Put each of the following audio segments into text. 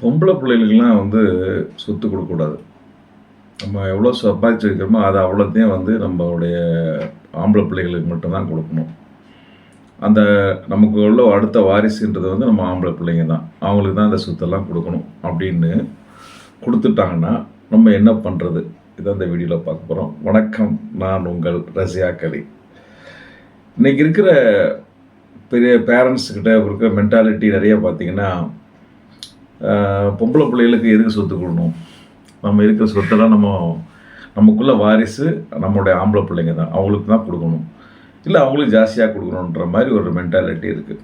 பொம்பளை பிள்ளைகளுக்கெல்லாம் சொத்து கொடுக்கக்கூடாது. நம்ம எவ்வளோ சம்பாதிச்சு வைக்கிறோமோ அதை அவ்வளோத்தையும் நம்மளுடைய ஆம்பளை பிள்ளைகளுக்கு மட்டும்தான் கொடுக்கணும். அந்த நமக்கு உள்ள அடுத்த வாரிசுன்றது நம்ம ஆம்பளை பிள்ளைங்க தான். அவங்களுக்கு தான் அந்த சொத்தெல்லாம் கொடுக்கணும் அப்படின்னு கொடுத்துட்டாங்கன்னா நம்ம என்ன பண்ணுறது? இதான் இந்த வீடியோவில் பார்க்க போகிறோம். வணக்கம், நான் உங்கள் ரசியா கலி. இன்றைக்கி இருக்கிற பெரிய பேரண்ட்ஸ்கிட்ட இருக்கிற மென்டாலிட்டி நிறைய பார்த்திங்கன்னா, பொம்பளை பிள்ளைகளுக்கு எதுக்கு சொத்து கொடுக்கணும்? நம்ம இருக்கிற சொத்தெல்லாம் நமக்குள்ள வாரிசு நம்மளுடைய ஆம்பளை பிள்ளைங்க தான், அவங்களுக்கு தான் கொடுக்கணும், இல்லை அவங்களுக்கு ஜாஸ்தியாக கொடுக்கணுன்ற மாதிரி ஒரு மென்டாலிட்டி இருக்குது.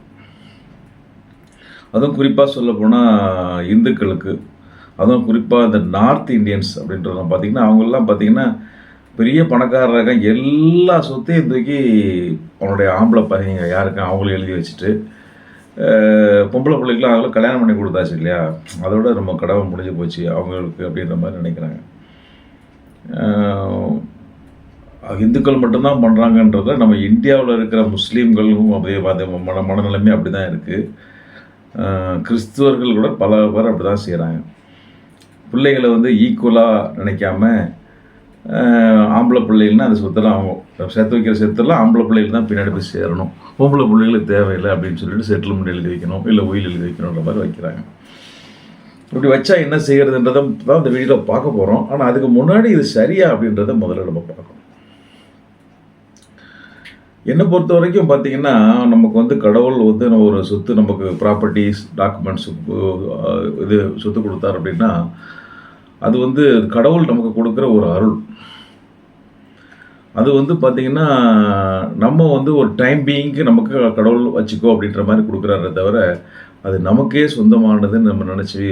அதுவும் குறிப்பாக சொல்ல போனால் இந்துக்களுக்கு, அதுவும் குறிப்பாக இந்த நார்த் இந்தியன்ஸ் அப்படின்றத பார்த்திங்கன்னா, அவங்களெலாம் பார்த்திங்கன்னா பெரிய பணக்காரராக எல்லா சொத்தையும் தூக்கி அவனுடைய ஆம்பளை பையங்க யாருக்கும் அவங்களும் எழுதி வச்சுட்டு, பொம்பளை பிள்ளைக்கெலாம் அவங்களும் கல்யாணம் பண்ணி கொடுத்தாச்சு இல்லையா, அதோட நம்ம கடவை முடிஞ்சு போச்சு அவங்களுக்கு அப்படின்ற மாதிரி நினைக்கிறாங்க. இந்துக்கள் மட்டும்தான் பண்ணுறாங்கன்றத நம்ம இந்தியாவில் இருக்கிற முஸ்லீம்களும் அப்படியே பார்த்து மனநிலைமை அப்படி தான் இருக்குது. கிறிஸ்துவர்கள் கூட பல பேர் அப்படி தான் செய்கிறாங்க. பிள்ளைகளை ஈக்குவலாக நினைக்காம ஆம்பளை பிள்ளைகள்னால் அந்த சொத்தெல்லாம் அவங்க சேர்த்து வைக்கிற சொத்தெல்லாம் ஆம்பளை பிள்ளைகள் தான் பின்னாடி போய் சேரணும், பொம்பளை பிள்ளைகளுக்கு தேவையில்லை அப்படின்னு சொல்லிட்டு செட்டில்மெண்ட் எழுதி வைக்கணும், இல்லை உயில் எழுதி வைக்கணுன்ற மாதிரி வைக்கிறாங்க. இப்படி வச்சா என்ன செய்கிறதுன்றதை தான் இந்த வீடியோவில் பார்க்க போகிறோம். ஆனால் அதுக்கு முன்னாடி இது சரியா அப்படின்றத முதல்ல நம்ம பார்க்கணும். என்னை பொறுத்த வரைக்கும் பார்த்திங்கன்னா, நமக்கு கடவுள் ஒரு சொத்து, நமக்கு ப்ராப்பர்ட்டிஸ் டாக்குமெண்ட்ஸ் இது சொத்து கொடுத்தார் அப்படின்னா, அது கடவுள் நமக்கு கொடுக்குற ஒரு அருள். அது பார்த்திங்கன்னா, நம்ம ஒரு டைம் பீயிங்க்கு நமக்கு கடவுள் வச்சுக்கோ அப்படின்ற மாதிரி கொடுக்குறாரே தவிர, அது நமக்கே சொந்தமானதுன்னு நம்ம நினச்சி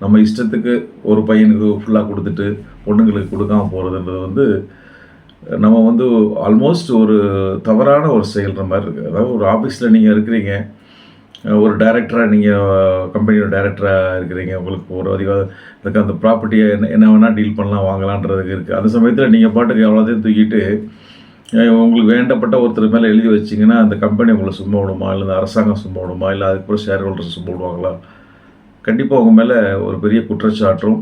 நம்ம இஷ்டத்துக்கு ஒரு பையனுக்கு ஃபுல்லாக கொடுத்துட்டு பொண்ணுங்களுக்கு கொடுக்காமல் போகிறதுன்றது நம்ம ஆல்மோஸ்ட் ஒரு தவறான ஒரு செயல்ற மாதிரி இருக்குது. அதாவது ஒரு ஆஃபீஸில் நீங்கள் இருக்கிறீங்க, ஒரு டைரக்டராக, நீங்கள் கம்பெனியோட டைரக்டராக இருக்கிறீங்க, உங்களுக்கு ஒரு அதுக்கு அந்த ப்ராப்பர்ட்டியை என்ன வேணால் டீல் பண்ணலாம், வாங்கலான்றதுக்கு இருக்குது. அந்த சமயத்தில் நீங்கள் பாட்டுக்கு அவ்வளோதையும் தூக்கிட்டு உங்களுக்கு வேண்டப்பட்ட ஒருத்தர் மேலே எழுதி வச்சிங்கன்னா, அந்த கம்பெனி உங்களை சும்மா விடுமா, இல்லை இந்த அரசாங்கம் சும்மா விடுமா, இல்லை அதுக்கப்புறம் ஷேர் ஹோல்டர்ஸ் சும்மா விடுவாங்களா? கண்டிப்பாக உங்கள் மேலே ஒரு பெரிய குற்றச்சாட்டும்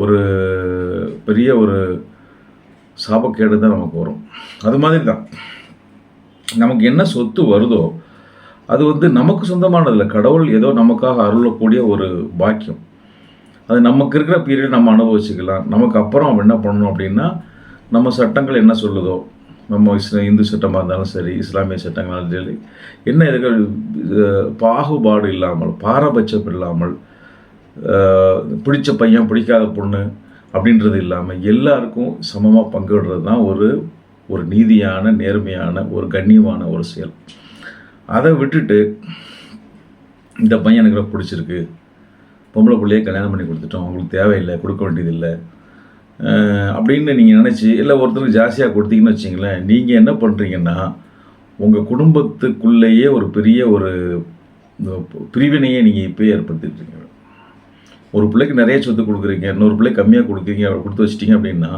ஒரு பெரிய ஒரு சாபக்கேடு தான் நமக்கு வரும். அது மாதிரி தான் நமக்கு என்ன சொத்து வருதோ அது நமக்கு சொந்தமானதில்லை, கடவுள் ஏதோ நமக்காக அருளக்கூடிய ஒரு பாக்கியம். அது நமக்கு இருக்கிற பீரியட் நம்ம அனுபவிச்சுக்கலாம். நமக்கு அப்புறம் என்ன பண்ணணும் அப்படின்னா, நம்ம சட்டங்கள் என்ன சொல்லுதோ, நம்ம இந்து சட்டமாக இருந்தாலும் சரி, இஸ்லாமிய சட்டங்களாலும் சரி, என்ன இதுக்கு பாகுபாடு இல்லாமல், பாரபட்சம் இல்லாமல், பிடிச்ச பையன் பிடிக்காத பொண்ணு அப்படின்றது இல்லாமல் எல்லாருக்கும் சமமாக பங்கிடுறது தான் ஒரு நீதியான, நேர்மையான, ஒரு கண்ணியமான ஒரு செயல். அதை விட்டுட்டு இந்த பையன் எனக்கு பிடிச்சிருக்கு, பொம்பளை பிள்ளையே கல்யாணம் பண்ணி கொடுத்துட்டோம், அவங்களுக்கு தேவையில்லை, கொடுக்க வேண்டியதில்லை அப்படின்னு நீங்கள் நினச்சி, இல்லை ஒருத்தருக்கு ஜாஸ்தியாக கொடுத்தீங்கன்னு வச்சிங்களேன், நீங்கள் என்ன பண்ணுறீங்கன்னா, உங்கள் குடும்பத்துக்குள்ளேயே ஒரு பெரிய ஒரு பிரிவினையை நீங்கள் இப்போயே ஏற்படுத்திட்டுருக்கீங்க. ஒரு பிள்ளைக்கு நிறைய சொத்து கொடுக்குறீங்க, இன்னொரு பிள்ளைக்கு கம்மியாக கொடுத்து வச்சிட்டிங்க அப்படின்னா,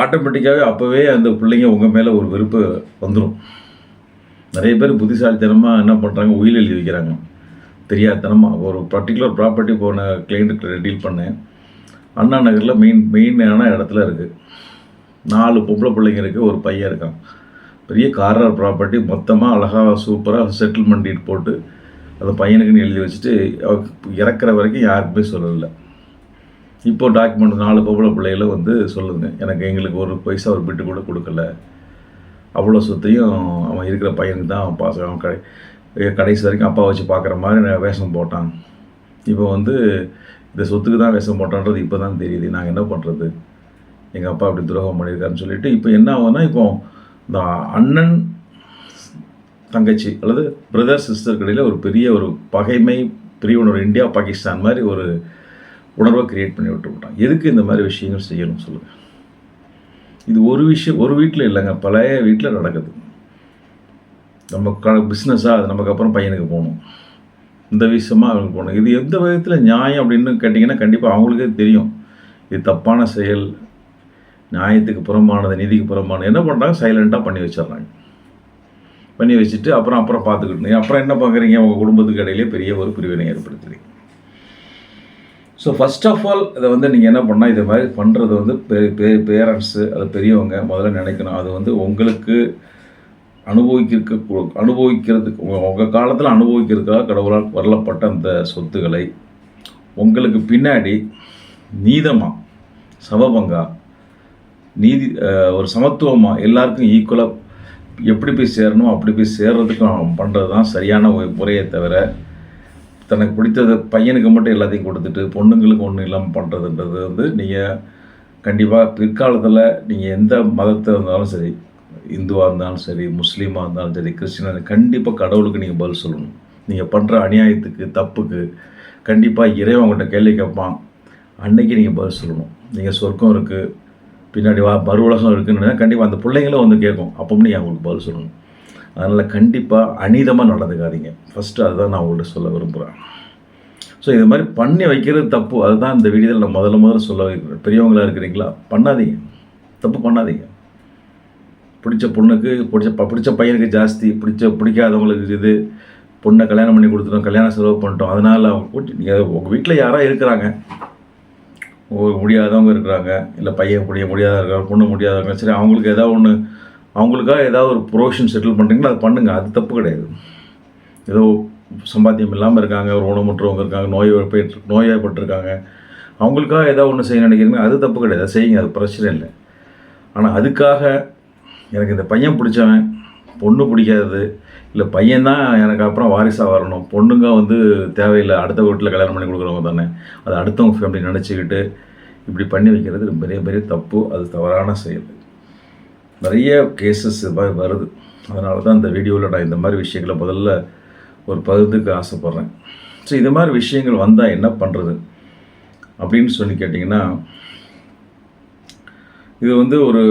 ஆட்டோமேட்டிக்காகவே அப்போவே அந்த பிள்ளைங்க உங்கள் மேலே ஒரு வெறுப்பு வந்துடும். நிறைய பேர் புத்திசாலித்தனமாக என்ன பண்ணுறாங்க, உயில் எழுதி வைக்கிறாங்க தெரியாதனமாக. ஒரு பர்டிகுலர் ப்ராப்பர்ட்டி போன கிளைண்ட்டுக்கு டீல் பண்ணேன். அண்ணா நகரில் மெயினான இடத்துல இருக்குது. 4 பொம்பளை பிள்ளைங்க இருக்குது, ஒரு பையன் இருக்கான். பெரிய கார்னர் ப்ராப்பர்ட்டி, மொத்தமாக அழகாக சூப்பராக செட்டில்மெண்ட் டீட் போட்டு அந்த பையனுக்குன்னு எழுதி வச்சுட்டு இறக்குற வரைக்கும் யாருக்குமே சொல்லலை. இப்போது டாக்குமெண்ட் 4 பொம்பளை பிள்ளைகளை சொல்லுதுங்க, எங்களுக்கு ஒரு பைசா ஒரு பிட்டு கூட கொடுக்கல, அவ்வளோ சொத்தையும் அவன் இருக்கிற பையனுக்கு தான் அவன் அவன் கடைசி வரைக்கும் அப்பா வச்சு பார்க்குற மாதிரி வேஷம் போட்டான். இப்போ இந்த சொத்துக்கு தான் வேஷம் போட்டான்றது இப்போ தான் தெரியுது. நாங்கள் என்ன பண்ணுறது, எங்கள் அப்பா அப்படி துரோகம் பண்ணியிருக்காருன்னு சொல்லிட்டு இப்போ என்ன ஆகுதுன்னா, இப்போ இந்த அண்ணன் தங்கச்சி அல்லது பிரதர் சிஸ்டர் கடையில் ஒரு பெரிய ஒரு பகைமை, பிரிவினர், இந்தியா பாகிஸ்தான் மாதிரி ஒரு உணர்வை க்ரியேட் பண்ணி விட்டுவிட்டான். எதுக்கு இந்த மாதிரி விஷயங்கள் செய்யணும் சொல்லுங்கள்? இது ஒரு வீட்டில் இல்லைங்க, பழைய வீட்டில் நடக்குது. நம்ம பிஸ்னஸாக அது நமக்கு அப்புறம் பையனுக்கு போகணும், இந்த விஷயமாக அவங்களுக்கு போகணும். இது எந்த விதத்தில் நியாயம் அப்படின்னு கேட்டிங்கன்னா, கண்டிப்பாக அவங்களுக்கே தெரியும் இது தப்பான செயல், நியாயத்துக்கு புறமானது, நீதிக்கு புறமானது. என்ன பண்ணுறாங்க, சைலண்ட்டாக பண்ணி வச்சிட்றாங்க. பண்ணி வச்சுட்டு அப்புறம் பார்த்துக்கிட்டு அப்புறம் என்ன பார்க்குறீங்க, உங்கள் குடும்பத்துக்கு இடையிலே பெரிய ஒரு பிரிவினை ஏற்படுத்துறீங்க. ஸோ ஃபர்ஸ்ட் ஆஃப் ஆல் இதை வந்து நீங்கள் என்ன பண்ணால் இது மாதிரி பண்ணுறது வந்து பேரண்ட்ஸு அது பெரியவங்க முதல்ல நினைக்கணும். அது வந்து உங்களுக்கு அனுபவிக்கிறதுக்கு உங்கள் காலத்தில் அனுபவிக்கிறதுக்காக கடவுளால் வரலப்பட்ட அந்த சொத்துக்களை உங்களுக்கு பின்னாடி நீதமாக சமபங்கா நீதி ஒரு சமத்துவமாக எல்லாருக்கும் ஈக்குவலாக எப்படி போய் சேரணும் அப்படி போய் சேர்றதுக்கு அவன் பண்ணுறது தான் சரியான முறையை தவிர தனக்கு பிடித்தது பையனுக்கு மட்டும் எல்லாத்தையும் கொடுத்துட்டு பொண்ணுங்களுக்கு ஒன்றும் இல்லாமல் பண்ணுறதுன்றது வந்து நீங்கள் கண்டிப்பாக பிற்காலத்தில் நீங்கள் எந்த மதத்தை இருந்தாலும் சரி, இந்துவாக இருந்தாலும் சரி, முஸ்லீமாக இருந்தாலும் சரி, கிறிஸ்டினாக கண்டிப்பாக கடவுளுக்கு நீங்கள் பதில் சொல்லணும். நீங்கள் பண்ணுற அநியாயத்துக்கு தப்புக்கு கண்டிப்பாக இறைவன் உங்கள்கிட்ட கேள்வி கேட்பான். அன்னைக்கு நீங்கள் பதில் சொல்லணும். நீங்கள் சொர்க்கம் இருக்குது பின்னாடி மறு உலகம் இருக்குன்னு கண்டிப்பாக அந்த பிள்ளைங்களும் வந்து கேட்கும். அப்போ நீங்கள் அவங்களுக்கு பதில் சொல்லணும். அதனால் கண்டிப்பாக அநீதமாக நடந்துக்காதீங்க. ஃபஸ்ட்டு அதுதான் நான் உங்கள்கிட்ட சொல்ல விரும்புகிறேன். ஸோ இது மாதிரி பண்ணி வைக்கிறது தப்பு. அதுதான் இந்த வீடியோவில் நான் முதல்ல சொல்ல வைக்கிறேன். பெரியவங்களாக இருக்கிறீங்களா, பண்ணாதீங்க, தப்பு பண்ணாதீங்க. பிடிச்ச பொண்ணுக்கு பிடிச்ச பையனுக்கு ஜாஸ்தி, பிடிக்காதவங்களுக்கு இது பொண்ணை கல்யாணம் பண்ணி கொடுத்துட்டோம், கல்யாணம் செலவு பண்ணிட்டோம். அதனால் உங்கள் வீட்டில் யாராக இருக்கிறாங்க, முடியாதவங்க இருக்கிறாங்க, இல்லை பையன் முடியாத இருக்காங்க, பொண்ணு முடியாதவங்க, சரி அவங்களுக்கு ஏதாவது ஒன்று அவங்களுக்காக ஏதாவது ஒரு ப்ரொவிஷன் செட்டில் பண்ணுறீங்கன்னா அது பண்ணுங்கள். அது தப்பு கிடையாது. ஏதோ சம்பாத்தியம் இல்லாமல் இருக்காங்க, ஒரு ஊனமுற்றவங்க இருக்காங்க, நோய்வாய்ப்பட்டிருக்காங்க, அவங்களுக்காக ஏதாவது ஒன்று செய்ய நினைக்கிறீங்க, அது தப்பு கிடையாது. அதை செய்யுங்க, அது பிரச்சனை இல்லை. ஆனால் அதுக்காக எனக்கு இந்த பையன் பிடிச்சவன் பொண்ணு பிடிக்காதது, இல்லை பையன்தான் எனக்கு அப்புறம் வாரிசாக வரணும், பொண்ணுங்க வந்து தேவையில்லை, அடுத்த வீட்டில் கல்யாணம் பண்ணி கொடுக்குறவங்க தானே, அது அடுத்தவங்க ஃபேமிலி நினச்சிக்கிட்டு இப்படி பண்ணி வைக்கிறது பெரிய பெரிய தப்பு. அது தவறான செயல். நிறைய கேசஸ் இது மாதிரி வருது. அதனால தான் இந்த வீடியோவில் நான் இந்த மாதிரி விஷயங்களை முதல்ல ஒரு பகிர்ந்துக்க ஆசைப்பட்றேன். ஸோ இது மாதிரி விஷயங்கள் வந்தால் என்ன பண்ணுறது அப்படின்னு சொல்லி கேட்டிங்கன்னா, இது வந்து ஒரு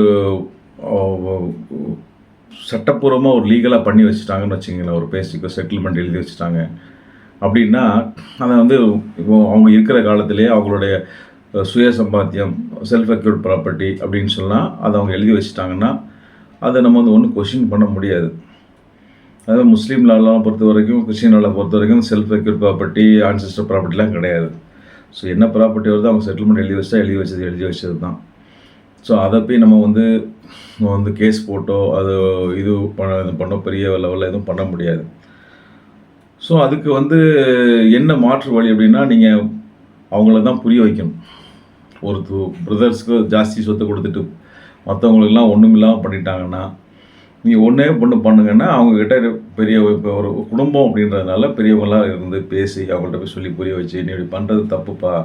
சட்டப்பூர்வமாக ஒரு லீகலாக பண்ணி வச்சுட்டாங்கன்னு வச்சுங்களேன். ஒரு பேசிக்கோ செட்டில்மெண்ட் எழுதி வச்சுட்டாங்க அப்படின்னா, அதை வந்து இப்போ அவங்க இருக்கிற காலத்திலேயே அவங்களுடைய சுய சம்பாத்தியம், செல்ஃப் அக்யூர்ட் ப்ராப்பர்ட்டி அப்படின்னு சொன்னால் அதை அவங்க எழுதி வச்சுட்டாங்கன்னா அதை நம்ம வந்து ஒன்றும் கொஷின் பண்ண முடியாது. அதாவது முஸ்லீம் லாலாம் பொறுத்த வரைக்கும், கிறிஸ்டின் லாவை பொறுத்த வரைக்கும் செல்ஃப் அக்யூர்ட் ப்ராப்பர்ட்டி, ஆன்செஸ்டர் ப்ராப்பர்ட்டிலாம் கிடையாது. ஸோ என்ன ப்ராப்பர்ட்டி வருதோ அவங்க செட்டில்மெண்ட் எழுதி வச்சது தான். ஸோ அதை போய் நம்ம வந்து கேஸ் போட்டோ அது இது பண்ண பெரிய லெவலில் எதுவும் பண்ண முடியாது. ஸோ அதுக்கு வந்து என்ன மாற்று வழி அப்படின்னா, நீங்கள் அவங்கள தான் புரிய வைக்கணும். ஒரு பிரதர்ஸ்க்கு ஜாஸ்தி சொத்து கொடுத்துட்டு மற்றவங்களுக்கெல்லாம் ஒன்றும் இல்லாமல் பண்ணிட்டாங்கன்னா, நீங்கள் ஒன்றே பண்ணுங்கன்னா அவங்கக்கிட்ட பெரிய இப்போ ஒரு குடும்பம் அப்படின்றதுனால பெரியவங்களாம் இருந்து பேசி அவங்கள்ட்ட போய் சொல்லி புரிய வச்சு, நீ இப்படி பண்ணுறது தப்புப்பா,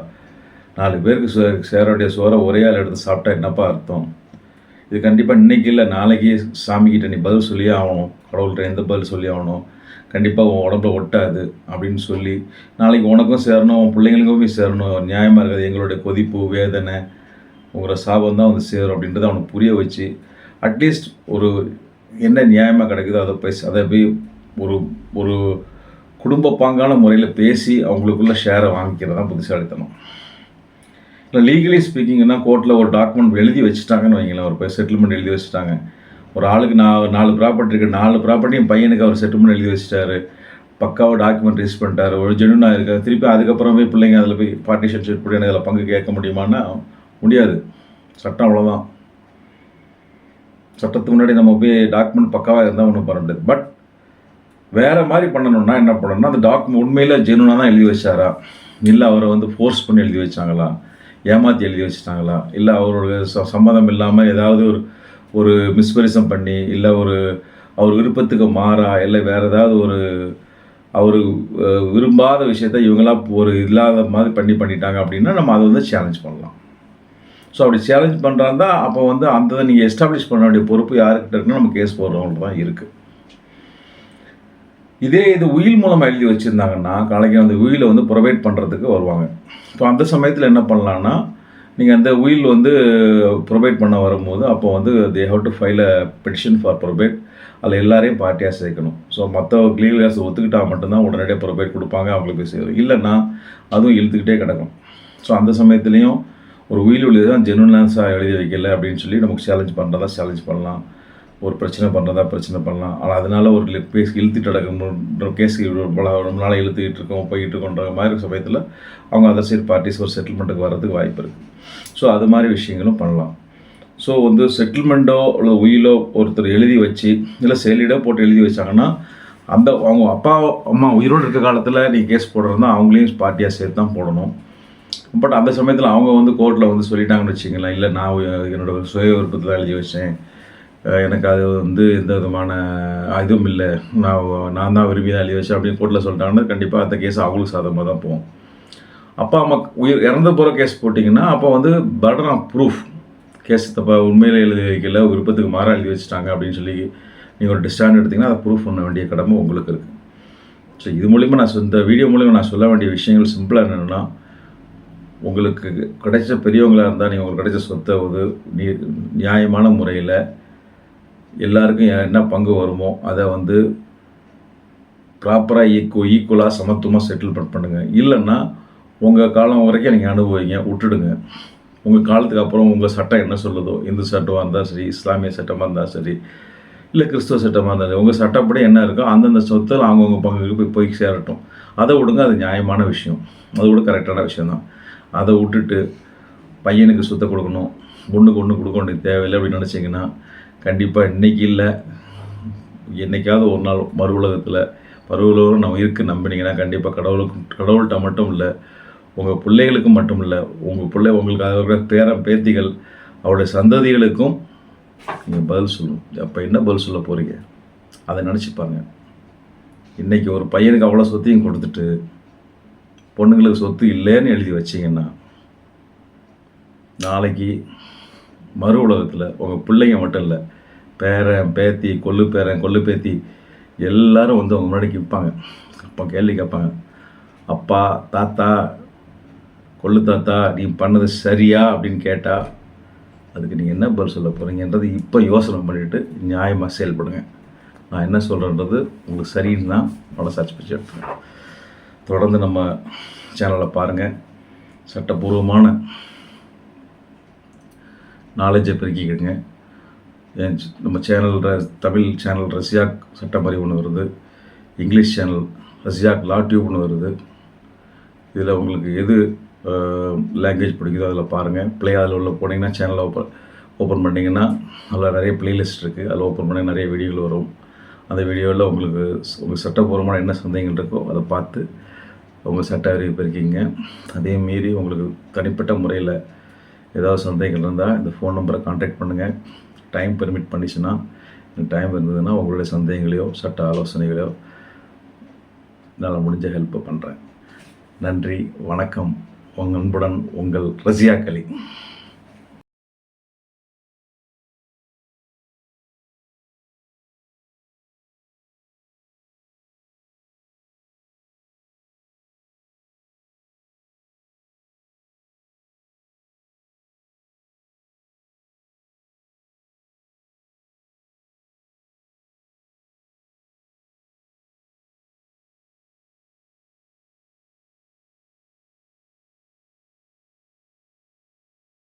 4 பேருக்கு சேர வேண்டிய சோறை ஒரே ஆள் எடுத்து சாப்பிட்டா என்னப்பா அர்த்தம், இது கண்டிப்பாக இன்றைக்கி இல்லை நாளைக்கு சாமிக்கிட்ட நீ பதில் சொல்லியே ஆகணும், கடவுள்கிட்ட எந்த பதில் சொல்லி ஆகணும், கண்டிப்பாக உன் உடம்புல ஒட்டாது அப்படின்னு சொல்லி, நாளைக்கு உனக்கும் சேரணும், உன் பிள்ளைங்களுக்கும் போய் சேரணும், நியாயமாக இருக்காது, எங்களுடைய கொதிப்பு வேதனை உங்களோட சாபம் தான் வந்து சேரும் அப்படின்றத அவனுக்கு புரிய வச்சு, அட்லீஸ்ட் ஒரு என்ன நியாயமாக கிடைக்குதோ அதை போய் ஒரு ஒரு குடும்ப பாங்கான முறையில் பேசி அவங்களுக்குள்ள ஷேரை வாங்கிக்கிறது தான் புத்திசாலித்தனம். இல்லை லீகலி ஸ்பீக்கிங்னா கோர்ட்டில் ஒரு டாக்குமெண்ட் எழுதி வச்சுட்டாங்கன்னு வைங்களேன், ஒரு செட்டில்மெண்ட் எழுதி வச்சுட்டாங்க, ஒரு ஆளுக்கு 4 ப்ராப்பர்ட்டி இருக்குது, 4 ப்ராப்பர்ட்டியும் பையனுக்கு அவர் செட்டில்மெண்ட் எழுதி வச்சுட்டாரு, பக்காவாக டாக்குமெண்ட் ரிலீஸ் பண்ணிட்டாரு, ஒரு ஜெனுனாக இருக்காது, திருப்பி அதுக்கப்புறம் போய் பிள்ளைங்க அதில் போய் பார்ட்டிஷன் ஷீட் பண்ணி அதில் பங்கு கேட்க முடியுமான்னா முடியாது. சட்டம் அவ்வளோதான். சட்டத்துக்கு முன்னாடி நம்ம போய் டாக்குமெண்ட் பக்காவாக இருந்தால் ஒன்றும் பண்ண முடியாது. பட் வேறு மாதிரி பண்ணணுன்னா என்ன பண்ணணும்னா, அந்த டாக்குமெண்ட் உண்மையில் ஜெனுனாக தான் எழுதி வச்சாரா, இல்லை அவரை வந்து ஃபோர்ஸ் பண்ணி எழுதி வச்சாங்களா, ஏமாற்றி எழுதி வச்சுட்டாங்களா, இல்லை அவரோட சம்மதம் இல்லாமல் ஏதாவது ஒரு மிஸ்பரிசம் பண்ணி, இல்லை அவர் விருப்பத்துக்கு மாறா, இல்லை வேறு ஏதாவது அவர் விரும்பாத விஷயத்த இவங்களாம் ஒரு இல்லாத மாதிரி பண்ணிட்டாங்க அப்படின்னா நம்ம அதை வந்து சேலஞ்ச் பண்ணலாம். ஸோ அப்படி சேலஞ்ச் பண்ணுறாந்தா அப்போ வந்து அந்த நீங்கள் எஸ்டாப்ளிஷ் பண்ண வேண்டிய பொறுப்பு யாருக்கிட்ட இருக்குன்னா நம்ம கேஸ் போடுறவங்க தான் இருக்குது. இது உயில் மூலமாக எழுதி வச்சுருந்தாங்கன்னா நாளைக்கு அந்த உயிலை வந்து ப்ரொவைட் பண்ணுறதுக்கு வருவாங்க. இப்போ அந்த சமயத்தில் என்ன பண்ணலான்னா, நீங்கள் அந்த உயில் வந்து ப்ரொவைட் பண்ண வரும்போது அப்போ வந்து they have to file a petition for provide. அதில் எல்லாரையும் பார்ட்டியாக சேர்க்கணும். ஸோ மற்ற லீகல் கேர்ஸ் ஒத்துக்கிட்டால் மட்டும்தான் உடனடியாக ப்ரொவைட் கொடுப்பாங்க, அவங்களுக்கு போய் சேரும். இல்லைன்னா அதுவும் இழுத்துக்கிட்டே கிடக்கும். ஸோ அந்த சமயத்துலேயும் ஒரு உயில் தான் ஜெனுவன்ஸாக எழுதி வைக்கல அப்படின்னு சொல்லி நமக்கு சேலஞ்ச் பண்ணுறதா சேலஞ்ச் பண்ணலாம். ஒரு பிரச்சனை பண்ணுறதா பிரச்சனை பண்ணலாம். ஆனால் அதனால ஒரு கேஸ் இழுத்துட்டு நடக்கணுன்ற கேஸ் ரொம்ப நாளாக இழுத்துக்கிட்டு இருக்கோம் போய்கிட்டு இருக்கோன்ற மாதிரி சமயத்தில் அவங்க அதர் சைடு பார்ட்டிஸ் ஒரு செட்டில்மெண்ட்டுக்கு வர்றதுக்கு வாய்ப்பு இருக்குது. ஸோ அது மாதிரி விஷயங்களும் பண்ணலாம். ஸோ வந்து செட்டில்மெண்ட்டோ இல்லை உயிலோ ஒருத்தர் எழுதி வச்சு இல்லை செயலீடோ போட்டு எழுதி வச்சாங்கன்னா அந்த அவங்க அப்பா அம்மா உயிரோடு இருக்க காலத்தில் நீ கேஸ் போடுறதுனா அவங்களையும் பார்ட்டியாக சேர்த்து தான் போடணும். பட் அந்த சமயத்தில் அவங்க வந்து கோர்ட்டில் வந்து சொல்லிட்டாங்கன்னு வச்சிங்களேன், இல்லை நான் என்னோடய சுய விருப்பத்தில் எழுதி வச்சேன், எனக்கு அது வந்து எந்த விதமான இதுவும் இல்லை, நான் தான் விரும்பி தான் எழுதி வச்சேன் அப்படின்னு கோர்ட்டில் சொல்லிட்டாங்கன்னா கண்டிப்பாக அந்த கேஸ் அவங்களுக்கு சாதகமாக தான் போகும். அப்பா அம்மா இறந்து போகிற கேஸ் போட்டிங்கன்னா அப்போ வந்து பர்டன் ஆஃப் ப்ரூஃப் கேஸ் தப்பா உண்மையில் எழுதி வைக்கல, விருப்பத்துக்கு மாறாக எழுதி வச்சுட்டாங்க அப்படின்னு சொல்லி நீங்கள் ஒரு டிஸ்டாண்ட் எடுத்திங்கன்னா அதை ப்ரூஃப் பண்ண வேண்டிய கடமை உங்களுக்கு இருக்குது. ஸோ இது மூலிமா இந்த வீடியோ மூலிமா நான் சொல்ல வேண்டிய விஷயங்கள் சிம்பிளாக என்னென்னா, உங்களுக்கு கிடைச்ச பெரியவங்களாக இருந்தால் நீங்கள் உங்களுக்கு கிடைச்ச சொத்தை வந்து நியாயமான முறையில் எல்லாருக்கும் என்ன பங்கு வருமோ அதை வந்து ப்ராப்பராக ஈக்குவலாக சமத்துவமாக செட்டில்மெண்ட் பண்ணுங்கள். இல்லைன்னா உங்கள் காலம் வரைக்கும் நீங்கள் அனுபவிங்க, விட்டுடுங்க. உங்கள் காலத்துக்கு அப்புறம் உங்கள் சட்டம் என்ன சொல்லுதோ, இந்து சட்டமாக இருந்தால் சரி, இஸ்லாமிய சட்டமாக இருந்தால் சரி, இல்லை கிறிஸ்துவ சட்டமாக இருந்தால் சரி, உங்கள் சட்டப்படி என்ன இருக்கோ அந்தந்த சொத்தில் அவங்கவுங்க பங்குக்கு போய் சேரட்டும். அதை விடுங்க, அது நியாயமான விஷயம், அது கூட கரெக்டான விஷயந்தான். அதை விட்டுட்டு பையனுக்கு சொத்தை கொடுக்கணும், ஒன்றுக்கு ஒன்று கொடுக்க வேண்டிய தேவையில்லை அப்படின்னு நினச்சிங்கன்னா கண்டிப்பாக இன்றைக்கி இல்லை என்றைக்காவது ஒரு நாள் மறு உலகத்தில் பருவலோரும் நம்ம இருக்கு நம்பினீங்கன்னா கண்டிப்பாக கடவுள்கிட்ட மட்டும் இல்லை, உங்கள் பிள்ளைகளுக்கு மட்டும் இல்லை, உங்களுக்கு இருக்கிற பேத்திகள் அவருடைய சந்ததிகளுக்கும் நீங்கள் பதில் சொல்லணும். அப்போ என்ன பதில் சொல்ல போகிறீங்க அதை நினச்சிப்பாங்க. இன்றைக்கி ஒரு பையனுக்கு அவ்வளோ சொத்தையும் கொடுத்துட்டு பொண்ணுங்களுக்கு சொத்து இல்லைன்னு எழுதி வச்சிங்கன்னா நாளைக்கு மறு உலகத்தில் உங்கள் பிள்ளைங்க மட்டும் இல்லை, பேரன் பேத்தி கொள்ளு பேத்தி எல்லோரும் வந்து அவங்க முன்னாடி நிற்பாங்க. அப்போ கேள்வி கேட்பாங்க, அப்பா தாத்தா கொள்ளு தாத்தா நீ பண்ணது சரியா அப்படின்னு கேட்டால் அதுக்கு நீங்கள் என்ன பதில் சொல்ல போகிறீங்கன்றது இப்போ யோசனை பண்ணிவிட்டு நியாயமாக செயல்படுங்க. நான் என்ன சொல்கிறேன்றது உங்களுக்கு சரின்னு தான் மனசாட்சி பிடிச்சி எடுத்துக்கிறேன். தொடர்ந்து நம்ம சேனலை பாருங்கள். சட்டப்பூர்வமான நாலேஜை பெருக்கிக்கிடுங்க. நம்ம சேனல் தமிழ் சேனல் ரஷ்யாக் சட்டமறை ஒன்று வருது, இங்கிலீஷ் சேனல் ரஷ்யாக் லா டியூப் ஒன்று வருது. இதில் உங்களுக்கு எது லாங்குவேஜ் பிடிக்குதோ அதில் பாருங்கள். அதில் உள்ள போனீங்கன்னா சேனலை ஓப்பன் பண்ணிங்கன்னா அதில் நிறைய ப்ளேலிஸ்ட் இருக்குது, அதில் ஓப்பன் பண்ணி நிறைய வீடியோகள் வரும். அந்த வீடியோவில் உங்களுக்கு உங்கள் சட்டப்பூர்வமான என்ன சந்தேகங்கள் இருக்கோ அதை பார்த்து உங்கள் சட்ட அறிவு பெருக்கிங்க. அதே மீறி உங்களுக்கு தனிப்பட்ட முறையில் ஏதாவது சந்தேகங்கள் இருந்தால் இந்த ஃபோன் நம்பரை கான்டாக்ட் பண்ணுங்கள். டைம் பெர்மிட் பண்ணிச்சுன்னா, டைம் இருந்ததுன்னா உங்களுடைய சந்தேகங்களையோ சட்ட ஆலோசனைகளையோ என்னால் முடிஞ்ச ஹெல்ப் பண்ணுறேன். நன்றி, வணக்கம். உங்கள் அன்புடன் உங்கள் ரஷியா கலி.